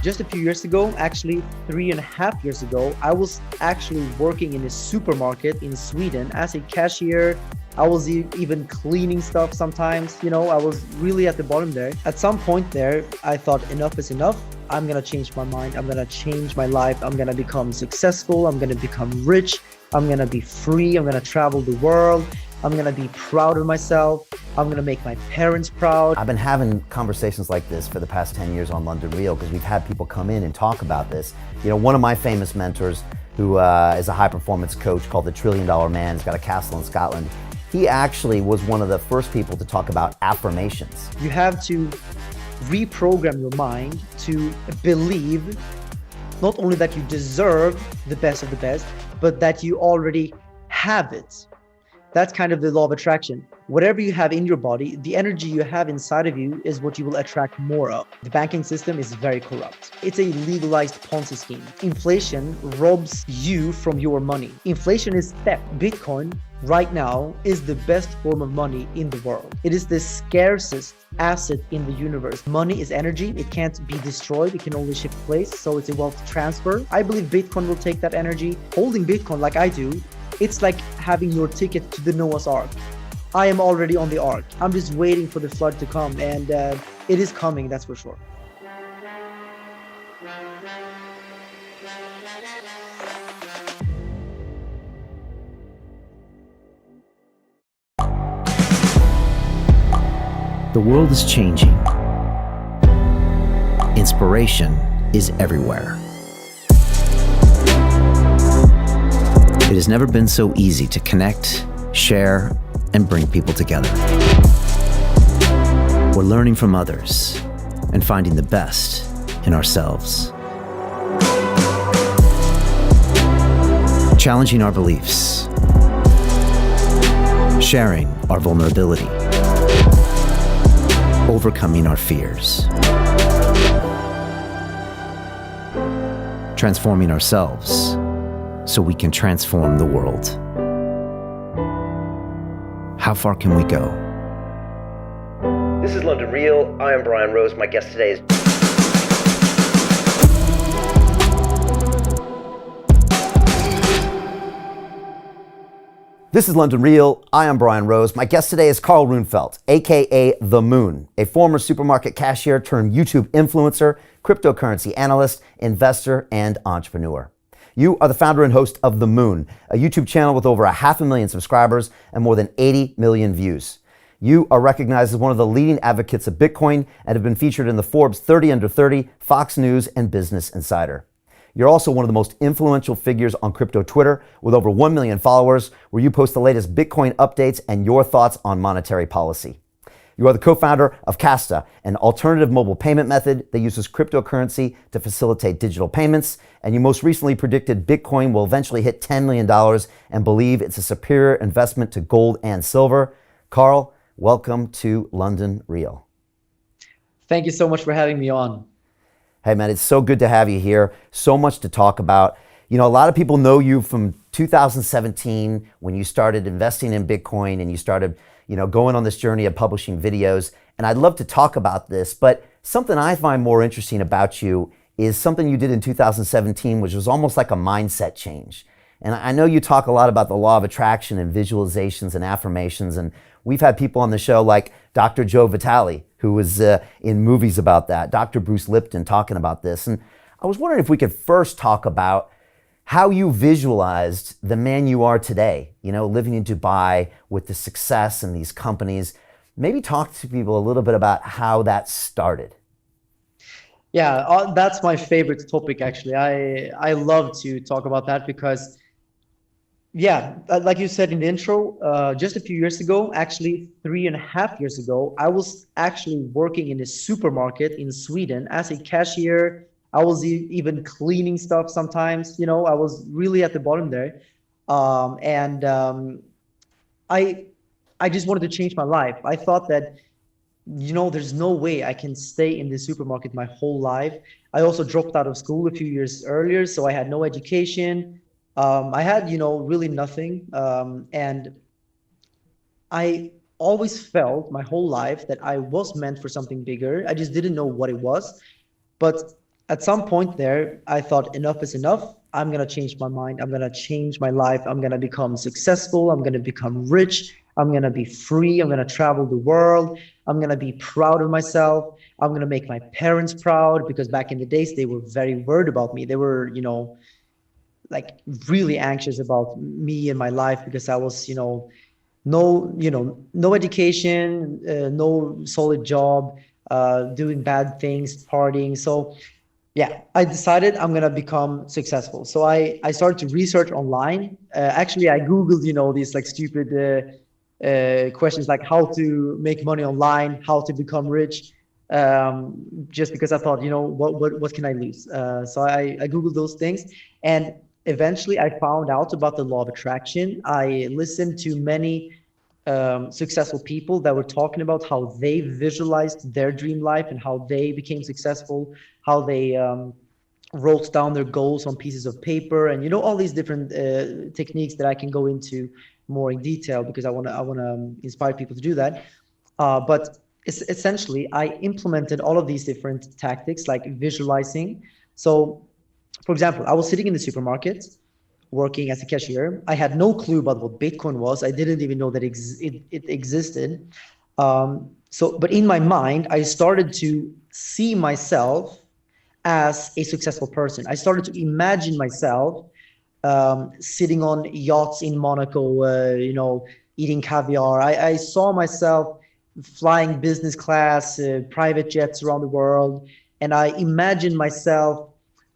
Just a few years ago, actually 3.5 years ago, I was actually working in a supermarket in Sweden as a cashier. I was even cleaning stuff sometimes, I was really at the bottom there. At some point there, I thought enough is enough. I'm gonna change my mind. I'm gonna change my life. I'm gonna become successful. I'm gonna become rich. I'm gonna be free. I'm gonna travel the world. I'm gonna be proud of myself. I'm gonna make my parents proud. I've been having conversations like this for the past 10 years on London Real because we've had people come in and talk about this. One of my famous mentors who is a high performance coach called the $1 Trillion Man, he's got a castle in Scotland. He actually was one of the first people to talk about affirmations. You have to reprogram your mind to believe not only that you deserve the best of the best, but that you already have it. That's kind of the law of attraction. Whatever you have in your body, the energy you have inside of you is what you will attract more of. The banking system is very corrupt. It's a legalized Ponzi scheme. Inflation robs you from your money. Inflation is theft. Bitcoin right now is the best form of money in the world. It is the scarcest asset in the universe. Money is energy. It can't be destroyed. It can only shift place. So it's a wealth transfer. I believe Bitcoin will take that energy. Holding Bitcoin like I do, it's like having your ticket to the Noah's Ark. I am already on the Ark. I'm just waiting for the flood to come, and it is coming, that's for sure. The world is changing. Inspiration is everywhere. It has never been so easy to connect, share, and bring people together. We're learning from others and finding the best in ourselves. Challenging our beliefs. Sharing our vulnerability. Overcoming our fears. Transforming ourselves so we can transform the world. How far can we go? This is London Real. I am Brian Rose. My guest today is... This is London Real. I am Brian Rose. My guest today is Carl Runefelt, aka The Moon, a former supermarket cashier turned YouTube influencer, cryptocurrency analyst, investor, and entrepreneur. You are the founder and host of The Moon, a YouTube channel with over 500,000 subscribers and more than 80 million views. You are recognized as one of the leading advocates of Bitcoin and have been featured in the Forbes 30 Under 30, Fox News, and Business Insider. You're also one of the most influential figures on crypto Twitter with over 1 million followers, where you post the latest Bitcoin updates and your thoughts on monetary policy. You are the co-founder of Casta, an alternative mobile payment method that uses cryptocurrency to facilitate digital payments. And you most recently predicted Bitcoin will eventually hit $10 million and believe it's a superior investment to gold and silver. Carl, welcome to London Real. Thank you so much for having me on. Hey man, it's so good to have you here. So much to talk about. A lot of people know you from 2017 when you started investing in Bitcoin and you started going on this journey of publishing videos. And I'd love to talk about this, but something I find more interesting about you is something you did in 2017, which was almost like a mindset change. And I know you talk a lot about the law of attraction and visualizations and affirmations. And we've had people on the show like Dr. Joe Vitale, who was in movies about that, Dr. Bruce Lipton talking about this. And I was wondering if we could first talk about how you visualized the man you are today, living in Dubai with the success and these companies. Maybe talk to people a little bit about how that started. Yeah, that's my favorite topic, actually. I love to talk about that because, like you said in the intro, just a few years ago, actually 3.5 years ago, I was actually working in a supermarket in Sweden as a cashier. I was even cleaning stuff sometimes, I was really at the bottom there. I just wanted to change my life. I thought that, there's no way I can stay in the supermarket my whole life. I also dropped out of school a few years earlier, so I had no education. I had, really nothing. And I always felt my whole life that I was meant for something bigger. I just didn't know what it was. But at some point there, I thought enough is enough. I'm going to change my mind. I'm going to change my life. I'm going to become successful. I'm going to become rich. I'm going to be free. I'm going to travel the world. I'm going to be proud of myself. I'm going to make my parents proud, because back in the days, they were very worried about me. They were, like really anxious about me and my life, because I was, no education, no solid job, doing bad things, partying. So yeah, I decided I'm gonna become successful. So I started to research online. Actually, I googled these like stupid questions like how to make money online, how to become rich, just because I thought, what can I lose? So I googled those things, and eventually I found out about the law of attraction. I listened to many successful people that were talking about how they visualized their dream life and how they became successful, how they wrote down their goals on pieces of paper, and all these different techniques that I can go into more in detail, because I want to inspire people to do that. But essentially, I implemented all of these different tactics like visualizing. So, for example, I was sitting in the supermarket working as a cashier. I had no clue about what Bitcoin was. I didn't even know that it existed. But in my mind, I started to see myself as a successful person. I started to imagine myself sitting on yachts in Monaco, eating caviar. I saw myself flying business class, private jets around the world, and I imagined myself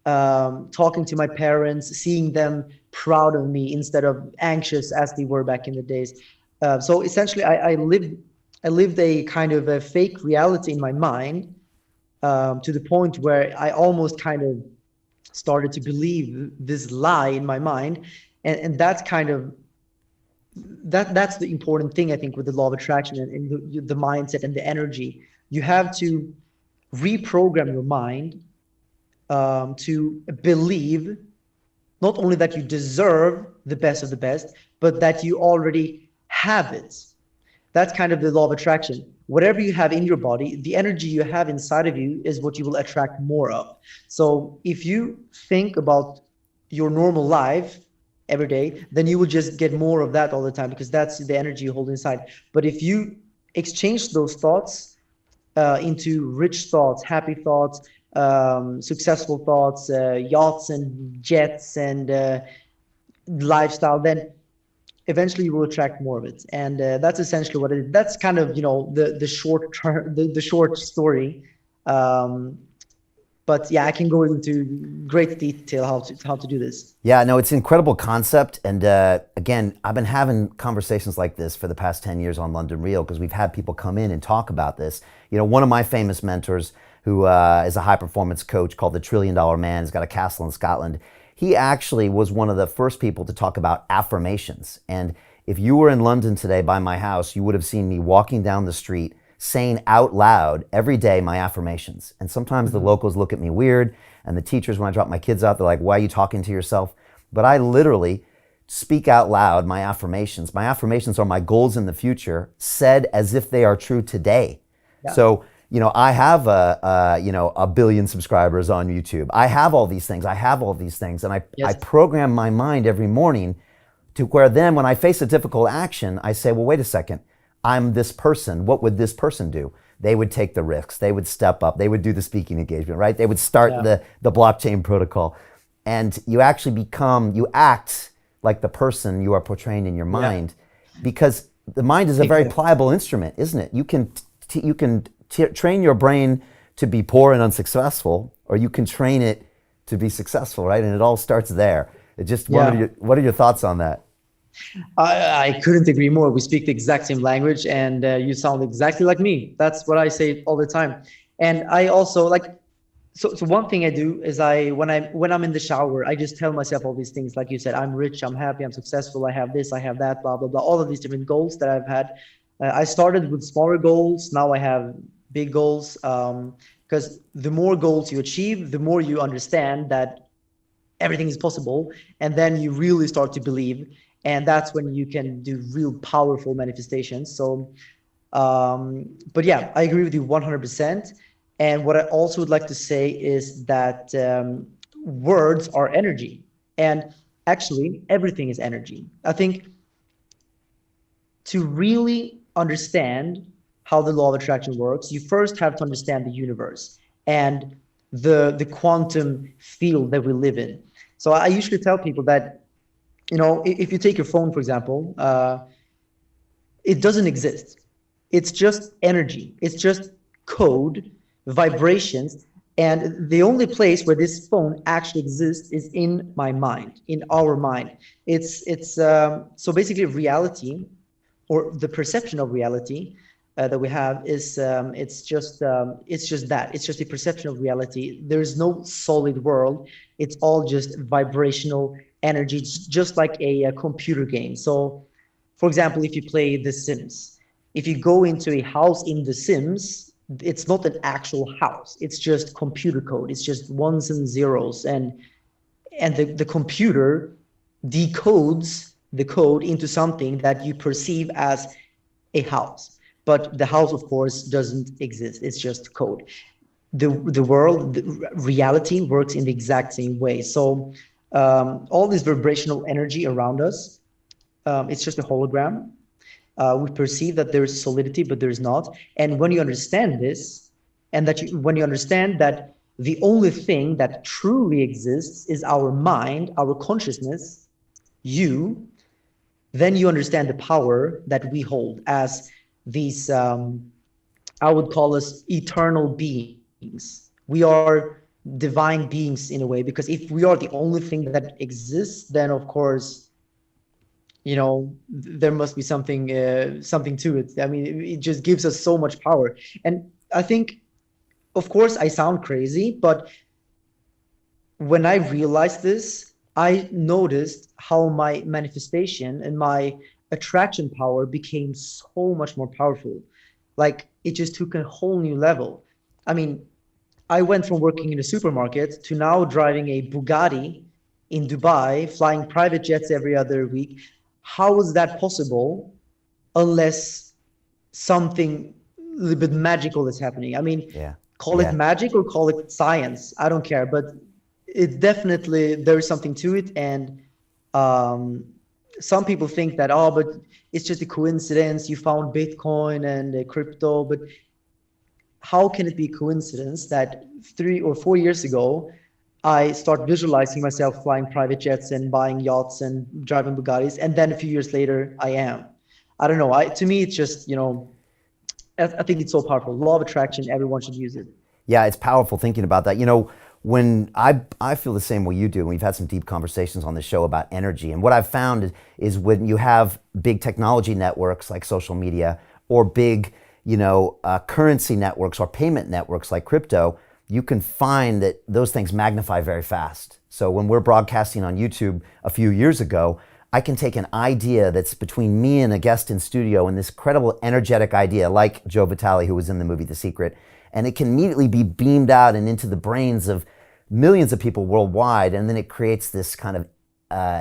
talking to my parents, seeing them proud of me instead of anxious as they were back in the days. So essentially, I lived a kind of a fake reality in my mind, to the point where I almost kind of started to believe this lie in my mind, and that's kind of that's the important thing, I think, with the law of attraction and the mindset and the energy. You have to reprogram your mind to believe not only that you deserve the best of the best, but that you already have it. That's kind of the law of attraction. Whatever you have in your body, the energy you have inside of you is what you will attract more of. So if you think about your normal life every day, then you will just get more of that all the time, because that's the energy you hold inside. But if you exchange those thoughts into rich thoughts, happy thoughts, successful thoughts, yachts and jets and lifestyle, then eventually you will attract more of it. And that's essentially what it is. That's kind of the short term, the short story. But yeah, I can go into great detail how to do this. Yeah, no, it's an incredible concept. And again, I've been having conversations like this for the past 10 years on London Real, because we've had people come in and talk about this. One of my famous mentors, who is a high performance coach called the $1 Trillion Man, has got a castle in Scotland. He actually was one of the first people to talk about affirmations. And if you were in London today by my house, you would have seen me walking down the street saying out loud every day my affirmations. And sometimes the locals look at me weird, and the teachers, when I drop my kids out, they're like, why are you talking to yourself? But I literally speak out loud my affirmations. My affirmations are my goals in the future, said as if they are true today. Yeah. So, I have a billion subscribers on YouTube. I have all these things. And I program my mind every morning to where then when I face a difficult action, I say, well, wait a second. I'm this person. What would this person do? They would take the risks. They would step up. They would do the speaking engagement, right? They would start the blockchain protocol. And you actually you act like the person you are portraying in your mind, because the mind is a very pliable instrument, isn't it? You can train your brain to be poor and unsuccessful, or you can train it to be successful, right? And it all starts there. What are your thoughts on that? I couldn't agree more. We speak the exact same language, and you sound exactly like me. That's what I say all the time. And I also so one thing I do is when I'm in the shower, I just tell myself all these things. Like you said, I'm rich, I'm happy, I'm successful, I have this, I have that, blah, blah, blah. All of these different goals that I've had. I started with smaller goals. Now I have big goals, because the more goals you achieve, the more you understand that everything is possible, and then you really start to believe, and that's when you can do real powerful manifestations. So but yeah, I agree with you 100%. And what I also would like to say is that words are energy. And actually, everything is energy. I think to really understand how the law of attraction works, you first have to understand the universe and the quantum field that we live in. So I usually tell people that, if you take your phone, for example, it doesn't exist. It's just energy. It's just code, vibrations. And the only place where this phone actually exists is in my mind, in our mind. So basically reality, or the perception of reality that we have, is it's just that. It's just a perception of reality. There's no solid world. It's all just vibrational energy. It's just like a computer game. So, for example, if you play The Sims, if you go into a house in The Sims, it's not an actual house. It's just computer code. It's just ones and zeros, and the computer decodes the code into something that you perceive as a house. But the house, of course, doesn't exist. It's just code. The world, the reality works in the exact same way. So all this vibrational energy around us, it's just a hologram. We perceive that there is solidity, but there is not. And when you understand this, and when you understand that the only thing that truly exists is our mind, our consciousness, then you understand the power that we hold as these, I would call us eternal beings. We are divine beings in a way, because if we are the only thing that exists, then of course, there must be something to it. I mean, it just gives us so much power. And I think, of course, I sound crazy, but when I realized this, I noticed how my manifestation and my attraction power became so much more powerful. Like, it just took a whole new level. I mean, I went from working in a supermarket to now driving a Bugatti in Dubai, flying private jets every other week. How is that possible unless something a little bit magical is happening? I mean, call it magic or call it science, I don't care, but it definitely, there is something to it. And some people think that, but it's just a coincidence, you found Bitcoin and crypto. But how can it be a coincidence that 3 or 4 years ago I start visualizing myself flying private jets and buying yachts and driving Bugattis, and then a few years later I am? I don't know. To me, it's just, I think it's so powerful. Law of attraction, everyone should use it. Yeah, it's powerful thinking about that. When I feel the same way you do, and we've had some deep conversations on the show about energy. And what I've found is when you have big technology networks like social media, or big, currency networks or payment networks like crypto, you can find that those things magnify very fast. So when we're broadcasting on YouTube a few years ago, I can take an idea that's between me and a guest in studio, and this incredible energetic idea, like Joe Vitale, who was in the movie The Secret, and it can immediately be beamed out and into the brains of millions of people worldwide, and then it creates this kind of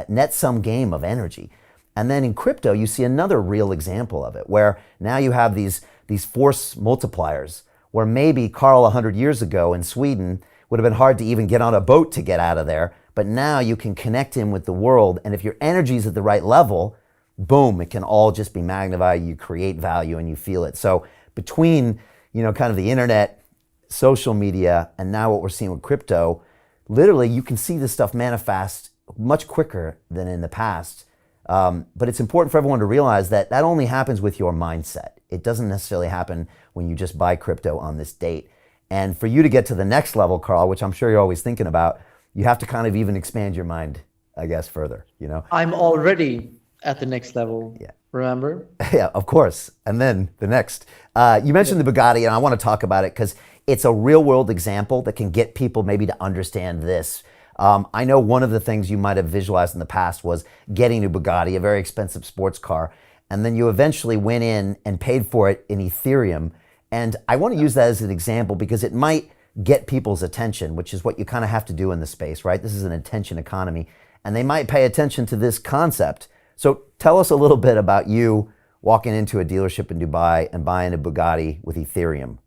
net sum game of energy. And then in crypto, you see another real example of it, where now you have these force multipliers, where maybe Carl 100 years ago in Sweden would have been hard to even get on a boat to get out of there. But now you can connect him with the world. And if your energy is at the right level, boom, it can all just be magnified. You create value and you feel it. So between, kind of the internet, social media, and now what we're seeing with crypto, literally you can see this stuff manifest much quicker than in the past. But it's important for everyone to realize that only happens with your mindset. It doesn't necessarily happen when you just buy crypto on this date. And for you to get to the next level, Carl, which I'm sure you're always thinking about, you have to kind of even expand your mind, I guess, further, I'm already at the next level. Yeah. Remember? Yeah, of course. And then the next. You mentioned the Bugatti, and I want to talk about it because it's a real world example that can get people maybe to understand this. I know one of the things you might have visualized in the past was getting a Bugatti, a very expensive sports car, and then you eventually went in and paid for it in Ethereum. And I want to use that as an example because it might get people's attention, which is what you kind of have to do in the space, right? This is an attention economy, and they might pay attention to this concept. So tell us a little bit about you walking into a dealership in Dubai and buying a Bugatti with Ethereum.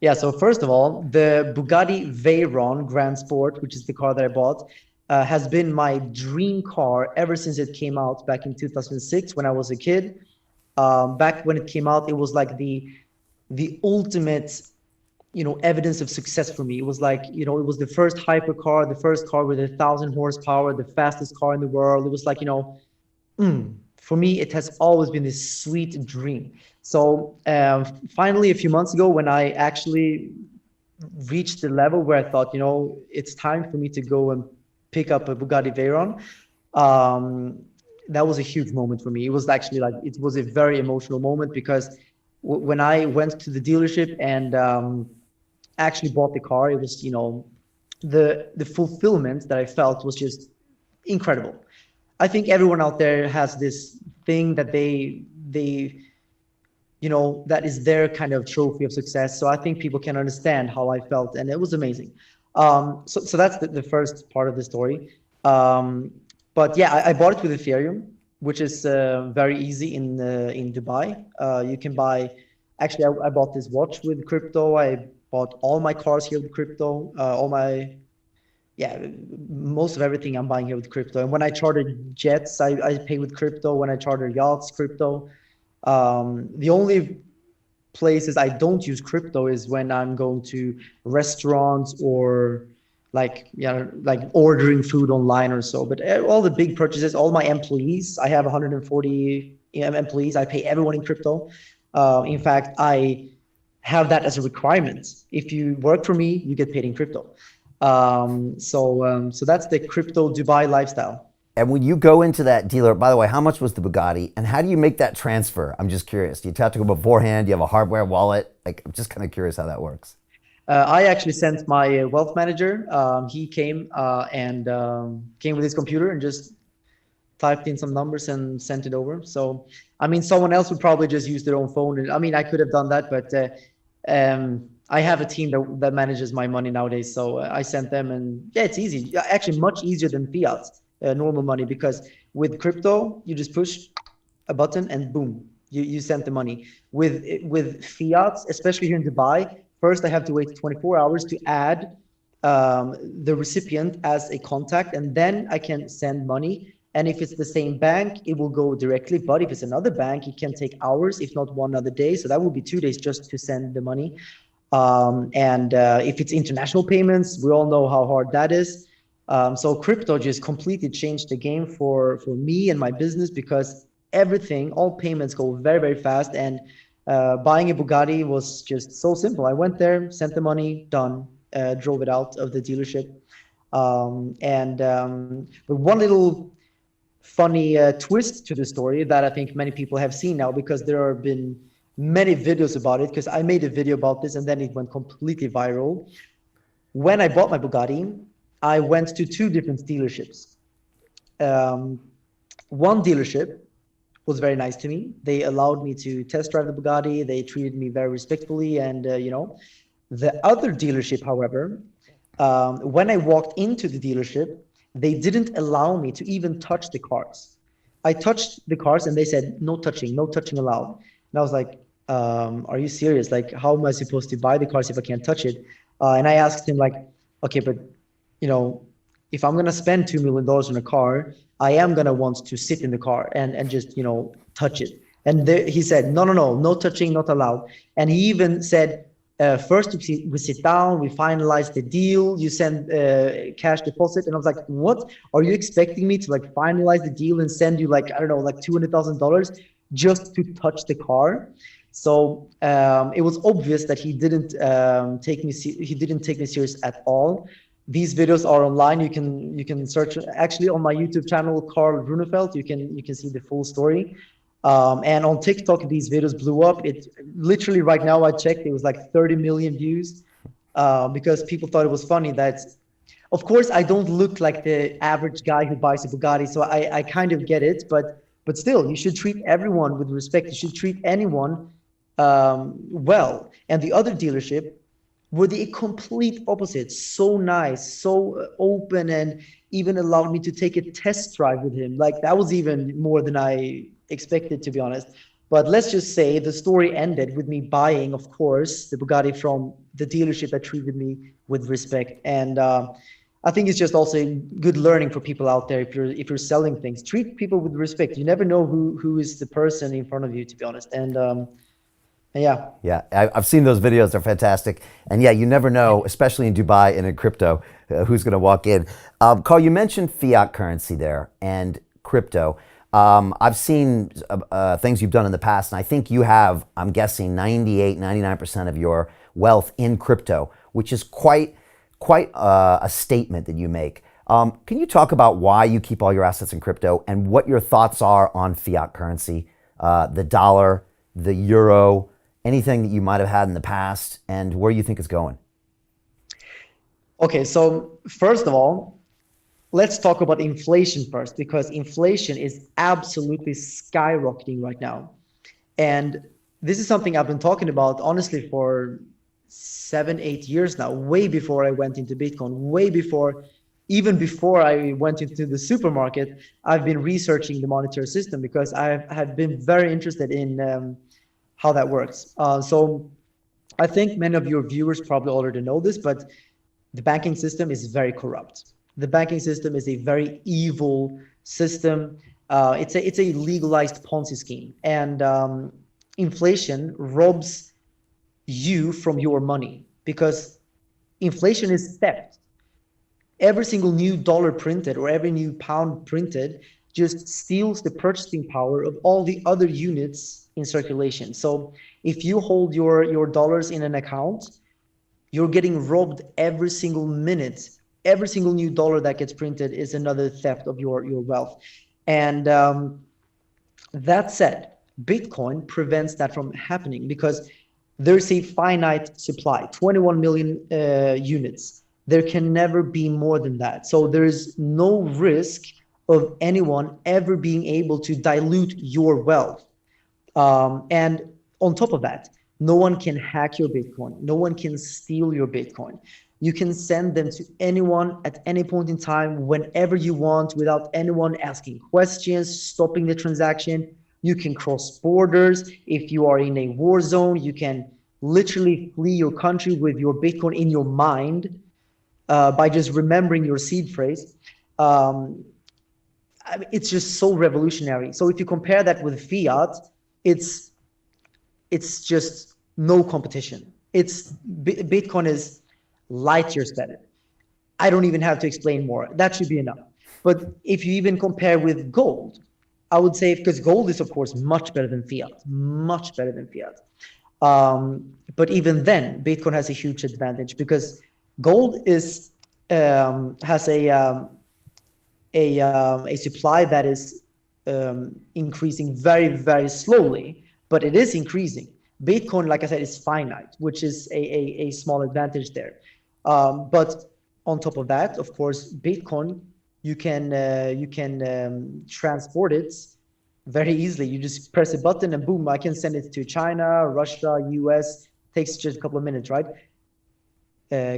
Yeah, so first of all, the Bugatti Veyron Grand Sport, which is the car that I bought, has been my dream car ever since it came out back in 2006 when I was a kid. Back when it came out, it was like the ultimate, evidence of success for me. It was like, it was the first hypercar, the first car with 1,000 horsepower, the fastest car in the world. It was like, for me, it has always been this sweet dream. So finally, a few months ago, when I actually reached the level where I thought, it's time for me to go and pick up a Bugatti Veyron, that was a huge moment for me. It was actually like, it was a very emotional moment because when I went to the dealership and actually bought the car, it was, the fulfillment that I felt was just incredible. I think everyone out there has this thing that they that is their kind of trophy of success. So I think people can understand how I felt, and it was amazing. So that's the first part of the story. But yeah, I bought it with Ethereum, which is very easy in Dubai. You can buy. Actually, I bought this watch with crypto. I bought all my cars here with crypto. Most of everything I'm buying here with crypto. And when I charter jets, I pay with crypto. When I charter yachts, crypto. The only places I don't use crypto is when I'm going to restaurants or like ordering food online or so. But all the big purchases, all my employees, I have 140 employees. I pay everyone in crypto. In fact, I have that as a requirement. If you work for me, you get paid in crypto. So that's the crypto Dubai lifestyle. And when you go into that dealer, by the way, how much was the Bugatti and how do you make that transfer? I'm just curious. Do you have to go beforehand? Do you have a hardware wallet? Like, I'm just kind of curious how that works. I actually sent my wealth manager. He came and came with his computer and just typed in some numbers and sent it over. So, I mean, someone else would probably just use their own phone. And I mean, I could have done that, but I have a team that manages my money nowadays. So I sent them, and yeah, it's easy. Actually, much easier than fiat, normal money, because with crypto, you just push a button and boom, you send the money. With fiat, especially here in Dubai, first I have to wait 24 hours to add the recipient as a contact, and then I can send money. And if it's the same bank, it will go directly. But if it's another bank, it can take hours, if not one other day. So that will be 2 days just to send the money. If it's international payments, we all know how hard that is. So crypto just completely changed the game for me and my business, because all payments go very, very fast. And buying a Bugatti was just so simple. I went there, sent the money, done, drove it out of the dealership. But one little funny twist to the story that I think many people have seen now, because there have been many videos about it, because I made a video about this and then it went completely viral. When I bought my Bugatti, I went to 2 different dealerships. One dealership was very nice to me. They allowed me to test drive the Bugatti. They treated me very respectfully. And, the other dealership, however, when I walked into the dealership, they didn't allow me to even touch the cars. I touched the cars and they said, no touching allowed. And I was like, are you serious? Like, how am I supposed to buy the cars if I can't touch it? And I asked him, like, okay, but if I'm going to spend $2 million on a car, I am going to want to sit in the car and just, touch it. And he said, no touching, not allowed. And he even said, first we sit down, we finalize the deal, you send cash deposit. And I was like, what? Are you expecting me to like finalize the deal and send you like, I don't know, like $200,000 just to touch the car? So it was obvious that he didn't take me serious at all. These videos are online. You can search actually on my YouTube channel, Carl Runefelt. You can see the full story. And on TikTok, these videos blew up. It literally right now I checked, it was like 30 million views because people thought it was funny that, of course, I don't look like the average guy who buys a Bugatti, so I kind of get it, but still, you should treat everyone with respect. You should treat anyone well. And the other dealership were the complete opposite. So nice, so open, and even allowed me to take a test drive with him. Like, that was even more than I expected, to be honest. But let's just say the story ended with me buying, of course, the Bugatti from the dealership that treated me with respect. And I think it's just also good learning for people out there. If you're selling things, treat people with respect. You never know who is the person in front of you, to be honest. And yeah. Yeah, I've seen those videos. They're fantastic. And yeah, you never know, especially in Dubai and in crypto, who's going to walk in. Carl, you mentioned fiat currency there and crypto. I've seen things you've done in the past, and I think you have, I'm guessing, 99% of your wealth in crypto, which is quite a statement that you make. Can you talk about why you keep all your assets in crypto and what your thoughts are on fiat currency, the dollar, the euro, anything that you might have had in the past, and where you think it's going? Okay, so first of all, let's talk about inflation first, because inflation is absolutely skyrocketing right now. And this is something I've been talking about, honestly, for 7-8 years now, way before I went into Bitcoin, even before I went into the supermarket. I've been researching the monetary system because I have been very interested in how that works. So I think many of your viewers probably already know this, but the banking system is very corrupt. The banking system is a very evil system. It's a legalized Ponzi scheme, and inflation robs you from your money because inflation is theft. Every single new dollar printed or every new pound printed just steals the purchasing power of all the other units in circulation. So if you hold your dollars in an account, you're getting robbed every single minute. Every single new dollar that gets printed is another theft of your wealth. And that said, Bitcoin prevents that from happening because there's a finite supply, 21 million units. There can never be more than that. So there's no risk of anyone ever being able to dilute your wealth. And on top of that, no one can hack your Bitcoin. No one can steal your Bitcoin. You can send them to anyone at any point in time, whenever you want, without anyone asking questions, stopping the transaction. You can cross borders. If you are in a war zone, you can literally flee your country with your Bitcoin in your mind by just remembering your seed phrase. I mean, it's just so revolutionary. So if you compare that with fiat, it's just no competition. Bitcoin is light years better. I don't even have to explain more. That should be enough. But if you even compare with gold, I would say, because gold is of course much better than fiat, much better than fiat. But even then, Bitcoin has a huge advantage because gold has a supply that is increasing very, very slowly, but it is increasing. Bitcoin, like I said, is finite, which is a small advantage there. But on top of that, of course, Bitcoin, you can transport it very easily. You just press a button and boom, I can send it to China, Russia, US. Takes just a couple of minutes, right?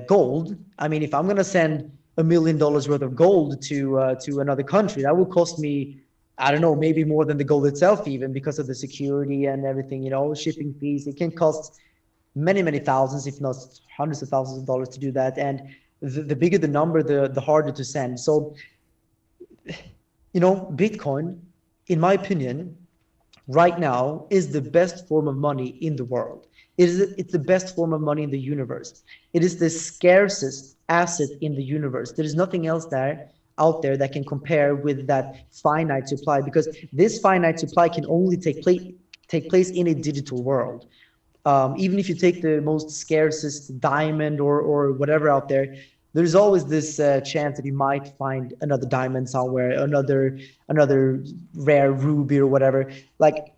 Gold, I mean, if I'm gonna send $1 million worth of gold to another country, that will cost me, I don't know, maybe more than the gold itself, even because of the security and everything, you know, shipping fees. It can cost many, many thousands, if not hundreds of thousands of dollars to do that. And the bigger the number, the harder to send. So, you know, Bitcoin, in my opinion, right now is the best form of money in the world. It's the best form of money in the universe. It is the scarcest asset in the universe. There is nothing else out there that can compare with that finite supply, because this finite supply can only take place in a digital world. Even if you take the most scarcest diamond or whatever out there, there's always this chance that you might find another diamond somewhere, another rare ruby or whatever. Like,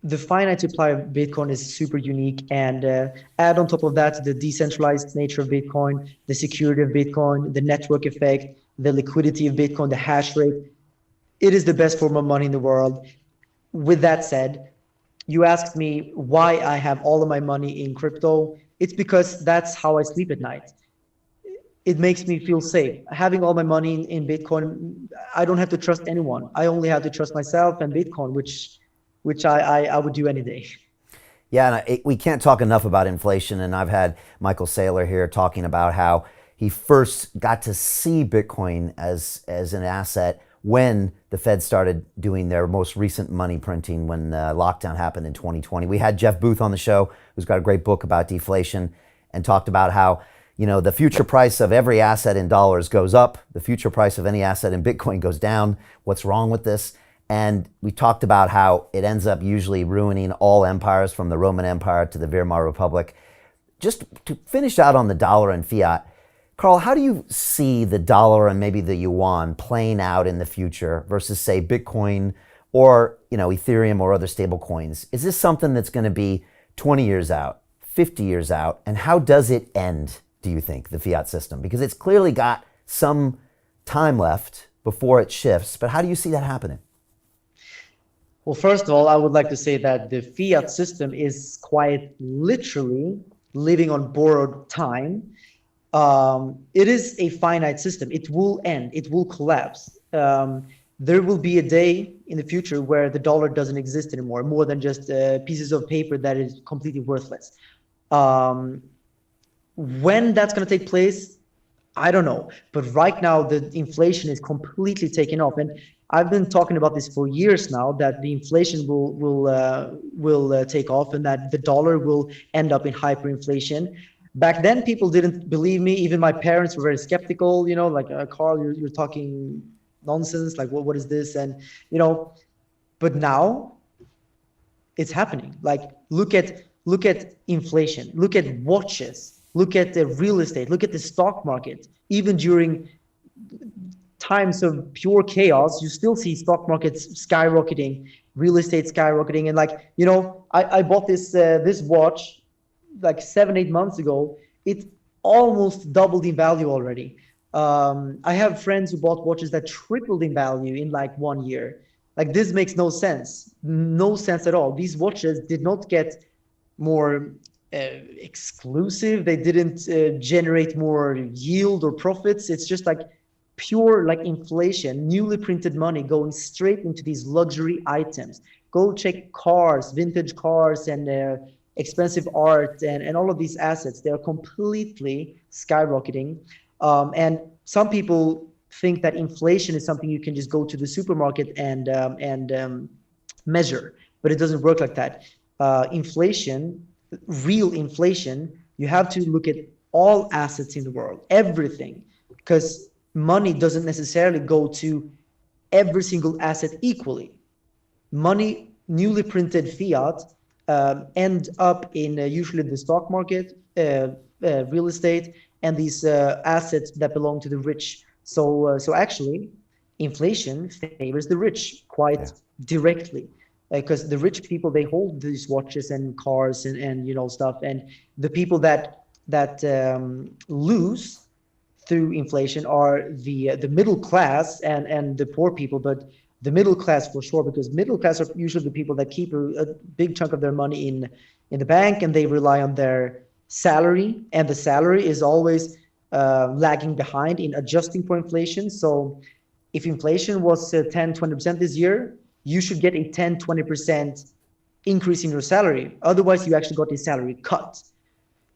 the finite supply of Bitcoin is super unique, and add on top of that the decentralized nature of Bitcoin, the security of Bitcoin, the network effect, the liquidity of Bitcoin, the hash rate. It is the best form of money in the world. With that said, you asked me why I have all of my money in crypto. It's because that's how I sleep at night. It makes me feel safe. Having all my money in Bitcoin, I don't have to trust anyone. I only have to trust myself and Bitcoin, which which I would do any day. Yeah, and we can't talk enough about inflation. And I've had Michael Saylor here talking about how he first got to see Bitcoin as an asset when the Fed started doing their most recent money printing when lockdown happened in 2020. We had Jeff Booth on the show, who's got a great book about deflation, and talked about how, you know, the future price of every asset in dollars goes up, the future price of any asset in Bitcoin goes down. What's wrong with this? And we talked about how it ends up usually ruining all empires, from the Roman Empire to the Weimar Republic. Just to finish out on the dollar and fiat, Carl, how do you see the dollar and maybe the yuan playing out in the future versus, say, Bitcoin or, you know, Ethereum or other stable coins? Is this something that's going to be 20 years out, 50 years out? And how does it end, do you think, the fiat system? Because it's clearly got some time left before it shifts, but how do you see that happening? Well, first of all, I would like to say that the fiat system is quite literally living on borrowed time. It is a finite system. It will end. It will collapse. There will be a day in the future where the dollar doesn't exist anymore, more than just pieces of paper that is completely worthless. When that's going to take place, I don't know. But right now, the inflation is completely taken off. And I've been talking about this for years now, that the inflation will take off and that the dollar will end up in hyperinflation. Back then, people didn't believe me. Even my parents were very skeptical, you know, like, Carl, you're talking nonsense. Like, what is this? And, you know, but now it's happening. Like, look at inflation, look at watches, look at the real estate, look at the stock market. Even during times of pure chaos, you still see stock markets skyrocketing, real estate skyrocketing. And like, you know, I bought this watch like 7-8 months ago. It almost doubled in value already. I have friends who bought watches that tripled in value in like 1 year. Like, this makes no sense at all. These watches did not get more exclusive. They didn't generate more yield or profits. It's just like pure like inflation, newly printed money going straight into these luxury items. Go check cars, vintage cars, and expensive art, and all of these assets. They're completely skyrocketing. And some people think that inflation is something you can just go to the supermarket and measure, but it doesn't work like that. Inflation, real inflation, you have to look at all assets in the world, everything, because money doesn't necessarily go to every single asset equally. Money, newly printed fiat, end up in usually the stock market, real estate, and these assets that belong to the rich. So actually, inflation favors the rich quite directly, because the rich people, they hold these watches and cars and you know stuff, and the people that lose through inflation are the middle class and the poor people. But the middle class for sure, because middle class are usually the people that keep a big chunk of their money in the bank, and they rely on their salary, and the salary is always lagging behind in adjusting for inflation. So if inflation was 10-20% this year, you should get a 10-20% increase in your salary. Otherwise, you actually got a salary cut.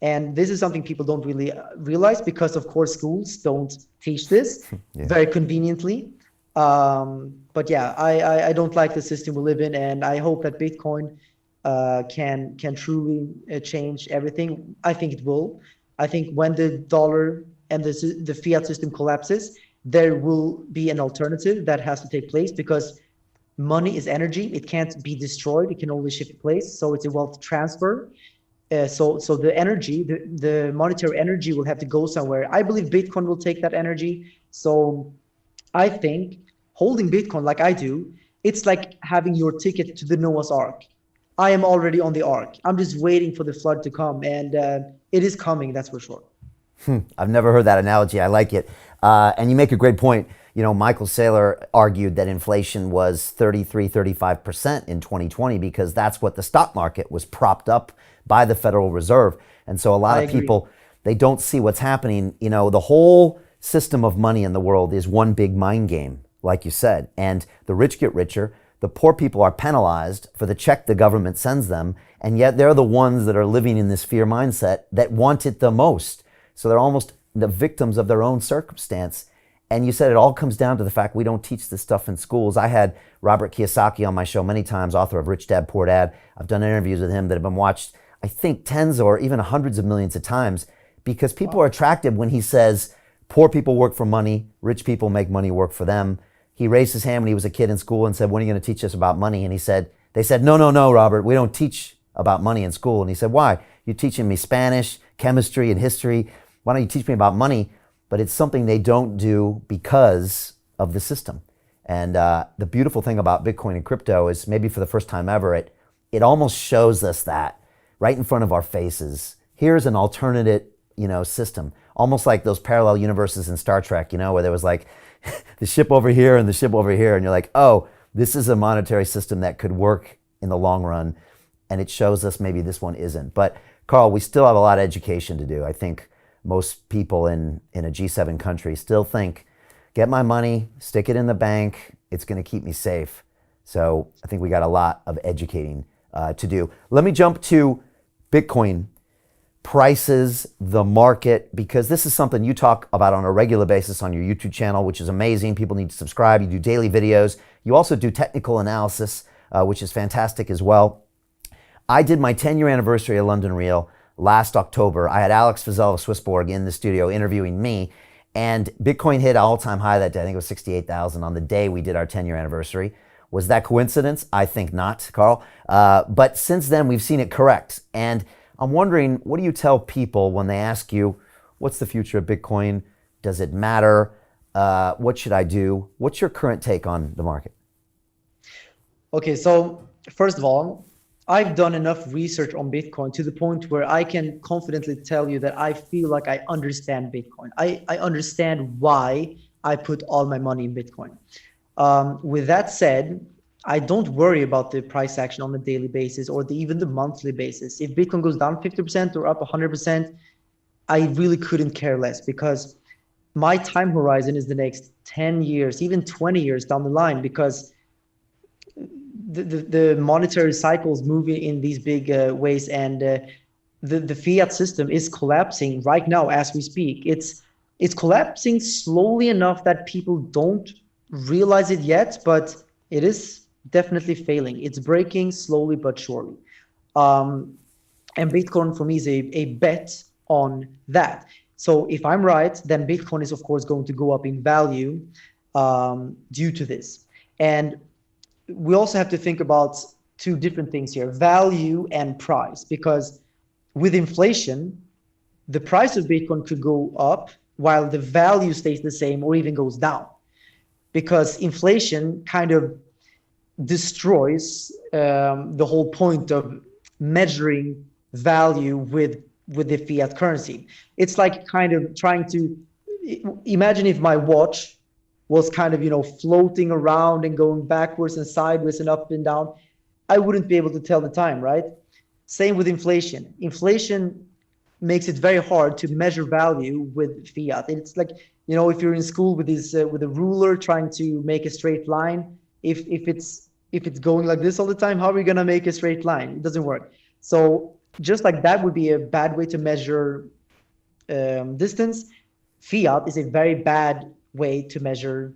And this is something people don't really realize, because of course schools don't teach this very conveniently. But yeah, I don't like the system we live in, and I hope that Bitcoin can truly change everything. I think it will. I think when the dollar and the fiat system collapses, there will be an alternative that has to take place, because money is energy. It can't be destroyed. It can only shift place. So it's a wealth transfer. So the energy, the monetary energy will have to go somewhere. I believe Bitcoin will take that energy. So I think holding Bitcoin like I do, it's like having your ticket to the Noah's Ark. I am already on the Ark. I'm just waiting for the flood to come, and it is coming, that's for sure. I've never heard that analogy. I like it. And you make a great point. You know, Michael Saylor argued that inflation was 33-35% in 2020 because that's what the stock market was propped up by the Federal Reserve. And so a lot of people, they don't see what's happening. You know, the whole system of money in the world is one big mind game, like you said. And the rich get richer, The poor people are penalized for the check the government sends them, and yet they're the ones that are living in this fear mindset that want it the most. So they're almost the victims of their own circumstance. And you said it all comes down to the fact we don't teach this stuff in schools. I had Robert Kiyosaki on my show many times, author of Rich Dad, Poor Dad. I've done interviews with him that have been watched, I think, tens or even hundreds of millions of times, because people are attracted when he says, poor people work for money, rich people make money work for them. He raised his hand when he was a kid in school and said, when are you going to teach us about money? And they said, no, Robert, we don't teach about money in school. And he said, why? You're teaching me Spanish, chemistry, and history. Why don't you teach me about money? But it's something they don't do because of the system. And the beautiful thing about Bitcoin and crypto is, maybe for the first time ever, it almost shows us that right in front of our faces. Here's an alternative, system, almost like those parallel universes in Star Trek, where there was like the ship over here and the ship over here, and you're like, oh, this is a monetary system that could work in the long run. And it shows us maybe this one isn't. But Carl, we still have a lot of education to do. I think most people in a G7 country still think, get my money, stick it in the bank, it's going to keep me safe. So I think we got a lot of educating to do. Let me jump to Bitcoin prices, the market, because this is something you talk about on a regular basis on your YouTube channel, which is amazing. People need to subscribe. You do daily videos. You also do technical analysis, which is fantastic as well. I did my 10-year anniversary of London Real last October. I had Alex Fizel of Swissborg in the studio interviewing me, and Bitcoin hit an all-time high that day. I think it was 68,000 on the day we did our 10-year anniversary. Was that coincidence? I think not, Carl. But since then, we've seen it correct. And I'm wondering, what do you tell people when they ask you, what's the future of Bitcoin? Does it matter? What should I do? What's your current take on the market? Okay, so first of all, I've done enough research on Bitcoin to the point where I can confidently tell you that I feel like I understand Bitcoin. I understand why I put all my money in Bitcoin. With that said, I don't worry about the price action on a daily basis or even the monthly basis. If Bitcoin goes down 50% or up 100%, I really couldn't care less, because my time horizon is the next 10 years, even 20 years down the line, because the monetary cycles move in these big ways, and the fiat system is collapsing right now as we speak. It's collapsing slowly enough that people don't realize it yet, but it is definitely failing. It's breaking slowly but surely. And Bitcoin for me is a bet on that. So if I'm right, then Bitcoin is of course going to go up in value due to this. And we also have to think about two different things here, value and price, because with inflation, the price of Bitcoin could go up while the value stays the same or even goes down, because inflation kind of destroys the whole point of measuring value with the fiat currency. It's like kind of trying to imagine if my watch was kind of, floating around and going backwards and sideways and up and down, I wouldn't be able to tell the time, right? Same with inflation. Inflation makes it very hard to measure value with fiat. It's like, if you're in school with a ruler trying to make a straight line, if it's going like this all the time, how are we going to make a straight line? It doesn't work. So just like that would be a bad way to measure distance, fiat is a very bad way to measure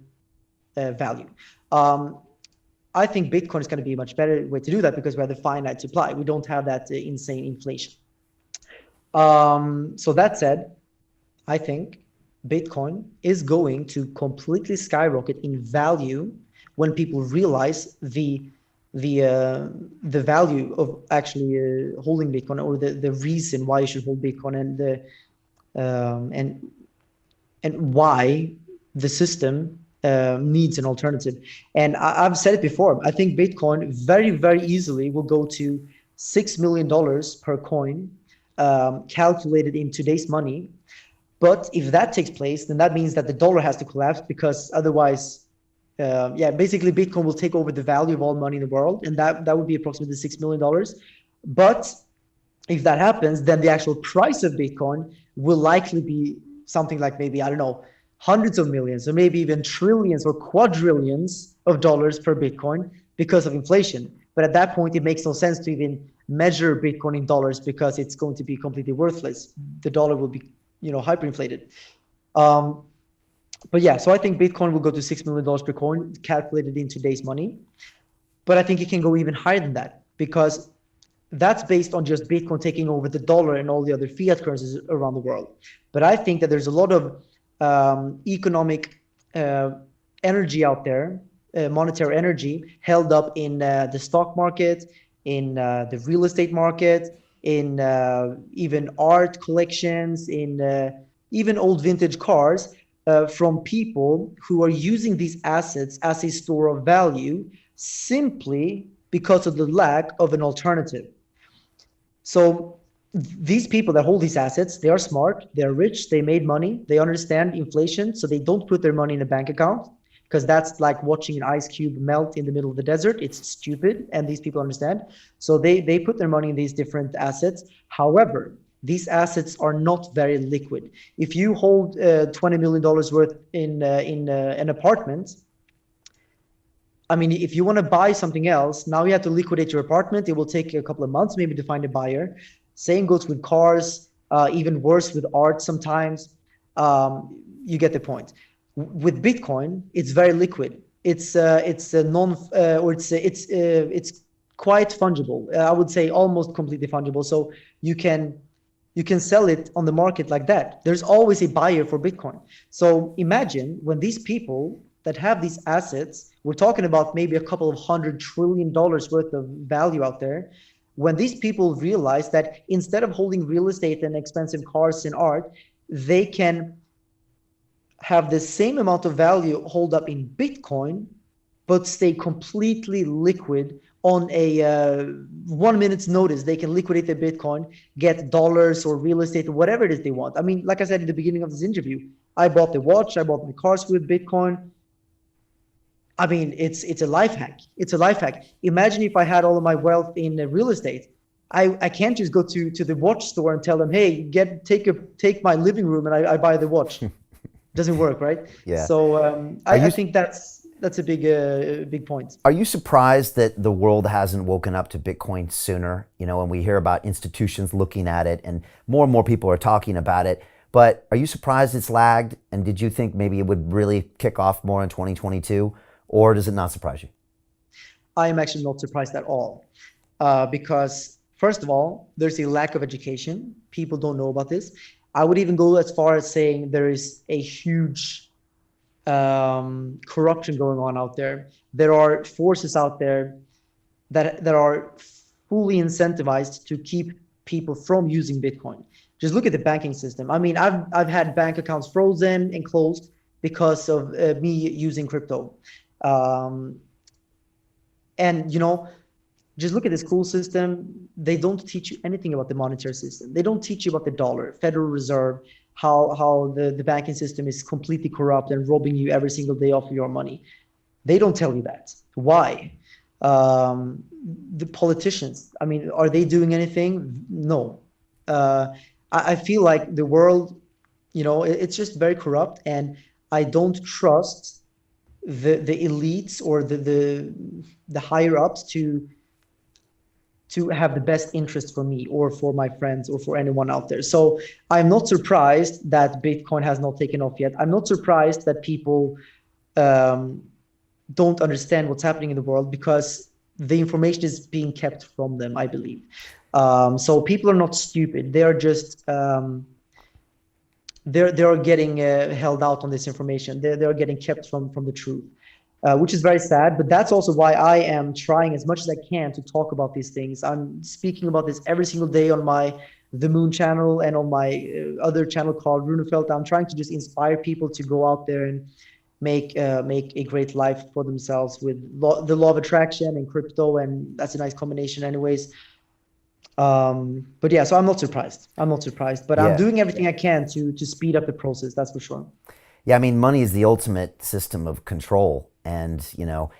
value. I think Bitcoin is going to be a much better way to do that, because we have the finite supply. We don't have that insane inflation. So that said, I think Bitcoin is going to completely skyrocket in value when people realize the value of actually holding Bitcoin, or the reason why you should hold Bitcoin, and why the system needs an alternative. And I've said it before, I think Bitcoin very, very easily will go to $6 million per coin, calculated in today's money. But if that takes place, then that means that the dollar has to collapse, because otherwise, basically Bitcoin will take over the value of all money in the world, and that would be approximately $6 million. But if that happens, then the actual price of Bitcoin will likely be something like maybe, I don't know, hundreds of millions, or maybe even trillions or quadrillions of dollars per Bitcoin, because of inflation. But at that point, it makes no sense to even measure Bitcoin in dollars because it's going to be completely worthless. The dollar will be, hyperinflated. But yeah, so I think Bitcoin will go to $6 million per coin, calculated in today's money. But I think it can go even higher than that, because that's based on just Bitcoin taking over the dollar and all the other fiat currencies around the world. But I think that there's a lot of economic energy out there, monetary energy held up in the stock market, in the real estate market, in even art collections, in even old vintage cars, from people who are using these assets as a store of value simply because of the lack of an alternative. So these people that hold these assets, they are smart, they're rich, they made money, they understand inflation, so they don't put their money in a bank account, because that's like watching an ice cube melt in the middle of the desert. It's stupid, and these people understand. So they put their money in these different assets. However, these assets are not very liquid. If you hold $20 million worth in an apartment, I mean, if you want to buy something else, now you have to liquidate your apartment. It will take a couple of months maybe to find a buyer. Same goes with cars, even worse with art sometimes. You get the point. With Bitcoin, it's very liquid. It's quite fungible. I would say almost completely fungible. So you can sell it on the market like that. There's always a buyer for Bitcoin. So imagine when these people that have these assets, we're talking about maybe a couple of $100 trillion worth of value out there. When these people realize that instead of holding real estate and expensive cars and art, they can have the same amount of value hold up in Bitcoin, but stay completely liquid on a 1 minute's notice. They can liquidate their Bitcoin, get dollars or real estate or whatever it is they want. I mean, like I said in the beginning of this interview, I bought the watch, I bought the cars with Bitcoin. I mean, it's a life hack. It's a life hack. Imagine if I had all of my wealth in real estate. I can't just go to the watch store and tell them, hey, take my living room and I buy the watch. Doesn't work, right? Yeah. So I think that's a big point. Are you surprised that the world hasn't woken up to Bitcoin sooner? And we hear about institutions looking at it and more people are talking about it. But are you surprised it's lagged? And did you think maybe it would really kick off more in 2022? Or does it not surprise you? I am actually not surprised at all, because first of all, there's a lack of education. People don't know about this. I would even go as far as saying there is a huge corruption going on out there. There are forces out there that are fully incentivized to keep people from using Bitcoin. Just look at the banking system. I mean, I've had bank accounts frozen and closed because of me using crypto. And just look at the school system. They don't teach you anything about the monetary system. They don't teach you about the dollar, Federal Reserve, how the banking system is completely corrupt and robbing you every single day of your money. They don't tell you that. Why? The politicians, I mean, are they doing anything? No. I feel like the world, it's just very corrupt, and I don't trust the elites or the higher ups to have the best interest for me or for my friends or for anyone out there. So I'm not surprised that Bitcoin has not taken off yet. I'm not surprised that people don't understand what's happening in the world, because the information is being kept from them, I believe. So people are not stupid. They are just they are getting held out on this information. They are getting kept from the truth, which is very sad. But that's also why I am trying as much as I can to talk about these things. I'm speaking about this every single day on my The Moon channel and on my other channel called Runefelt. I'm trying to just inspire people to go out there and make a great life for themselves with the law of attraction and crypto, and that's a nice combination anyways. But yeah, so I'm not surprised, but yeah. I'm doing everything I can to speed up the process, that's for sure. Yeah, I mean, money is the ultimate system of control, and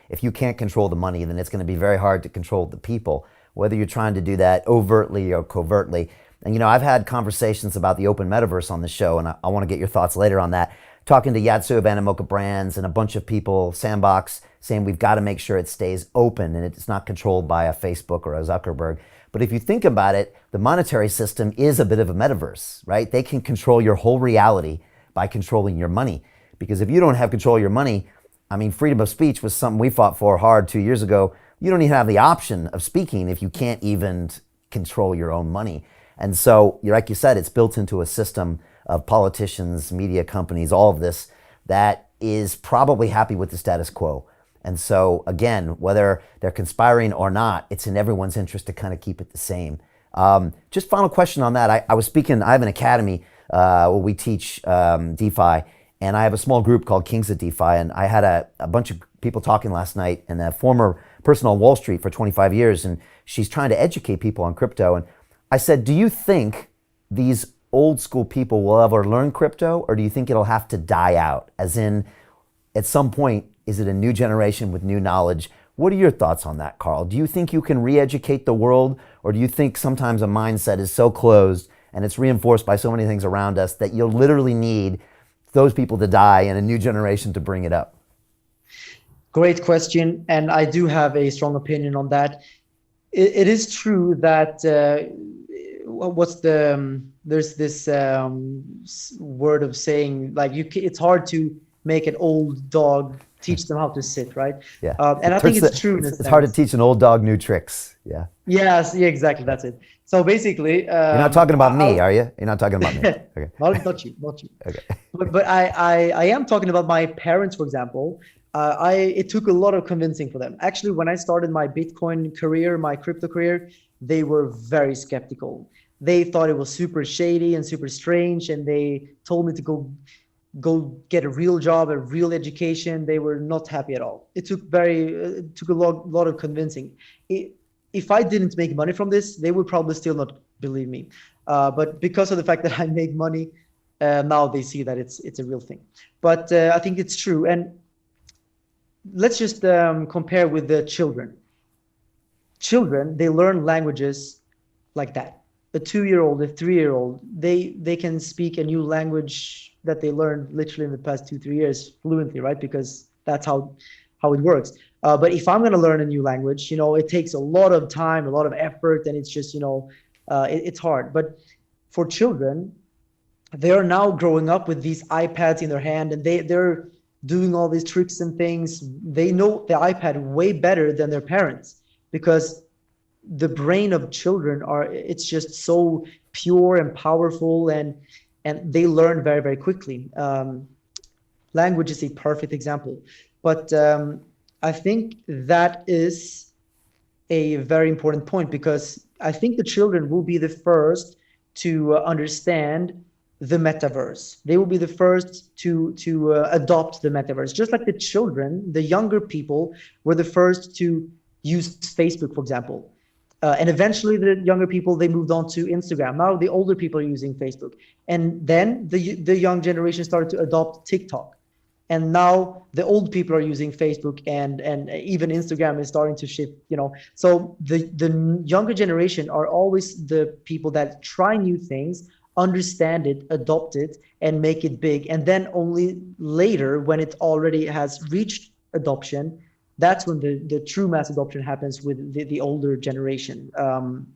if you can't control the money, then it's going to be very hard to control the people, whether you're trying to do that overtly or covertly. And I've had conversations about the open metaverse on the show, and I want to get your thoughts later on that. talking to Yatsu of Animoca Brands and a bunch of people, Sandbox, saying we've got to make sure it stays open and it's not controlled by a Facebook or a Zuckerberg. But if you think about it, the monetary system is a bit of a metaverse, right? They can control your whole reality by controlling your money. Because if you don't have control of your money, I mean, freedom of speech was something we fought for hard 2 years ago. You don't even have the option of speaking if you can't even control your own money. And so, like you said, it's built into a system of politicians, media companies, all of this that is probably happy with the status quo. And so, again, whether they're conspiring or not, it's in everyone's interest to kind of keep it the same. Just final question on that. I was speaking, I have an academy where we teach DeFi, and I have a small group called Kings of DeFi, and I had a bunch of people talking last night, and a former person on Wall Street for 25 years, and she's trying to educate people on crypto. And I said, do you think these old school people will ever learn crypto, or do you think it'll have to die out? As in, at some point, is it a new generation with new knowledge? What are your thoughts on that, Carl? Do you think you can re-educate the world, or do you think sometimes a mindset is so closed and it's reinforced by so many things around us that you'll literally need those people to die and a new generation to bring it up? Great question, and I do have a strong opinion on that. It is true that there's this word of saying, like, it's hard to make an old dog teach them how to sit, right? Yeah. And I think it's true. It's hard to teach an old dog new tricks. Yeah. Yes, yeah, exactly. That's it. So basically, you're not talking about me, are you? You're not talking about me. Okay. not you. Okay. But I am talking about my parents, for example. It took a lot of convincing for them. Actually, when I started my Bitcoin career, my crypto career, they were very skeptical. They thought it was super shady and super strange, and they told me to go get a real job, a real education. They were not happy at all. It took a lot of convincing. If I didn't make money from this, they would probably still not believe me. But because of the fact that I make money, now they see that it's a real thing. But I think it's true. And let's just compare with the children. Children, they learn languages like that. A 2-year-old, a 3-year-old, they can speak a new language that they learned literally in the past 2-3 years fluently, right? Because that's how it works. But if I'm going to learn a new language, it takes a lot of time, a lot of effort, and it's just, it's hard. But for children, they are now growing up with these iPads in their hand, and they're doing all these tricks and things. They know the iPad way better than their parents, because the brain of children it's just so pure and powerful, and they learn very, very quickly. Language is a perfect example. But I think that is a very important point, because I think the children will be the first to understand the metaverse. They will be the first to adopt the metaverse. Just like the children, the younger people were the first to use Facebook, for example. And eventually the younger people, they moved on to Instagram. Now the older people are using Facebook. And then the young generation started to adopt TikTok. And now the old people are using Facebook, and even Instagram is starting to shift, So the younger generation are always the people that try new things, understand it, adopt it, and make it big. And then only later, when it already has reached adoption, that's when the true mass adoption happens with the older generation.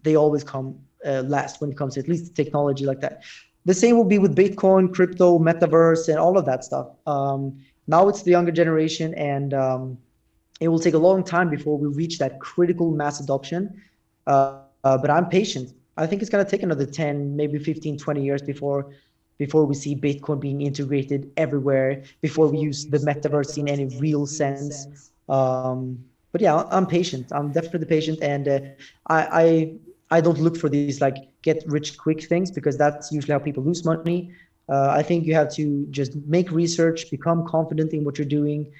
They always come last when it comes to at least technology like that. The same will be with Bitcoin, crypto, Metaverse, and all of that stuff. Now it's the younger generation, and it will take a long time before we reach that critical mass adoption. But I'm patient. I think it's going to take another 10, maybe 15, 20 years before we see Bitcoin being integrated everywhere, before we use the Metaverse in any real sense. But yeah, I'm patient. I'm definitely patient, and I don't look for these like get rich quick things, because that's usually how people lose money. I think you have to just make research, become confident in what you're doing,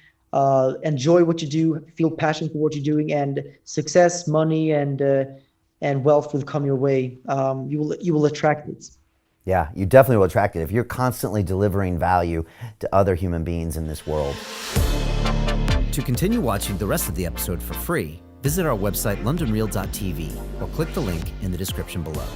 enjoy what you do, feel passion for what you're doing, and success, money, and wealth will come your way. You will attract it. Yeah, you definitely will attract it if you're constantly delivering value to other human beings in this world. To continue watching the rest of the episode for free, visit our website londonreal.tv or click the link in the description below.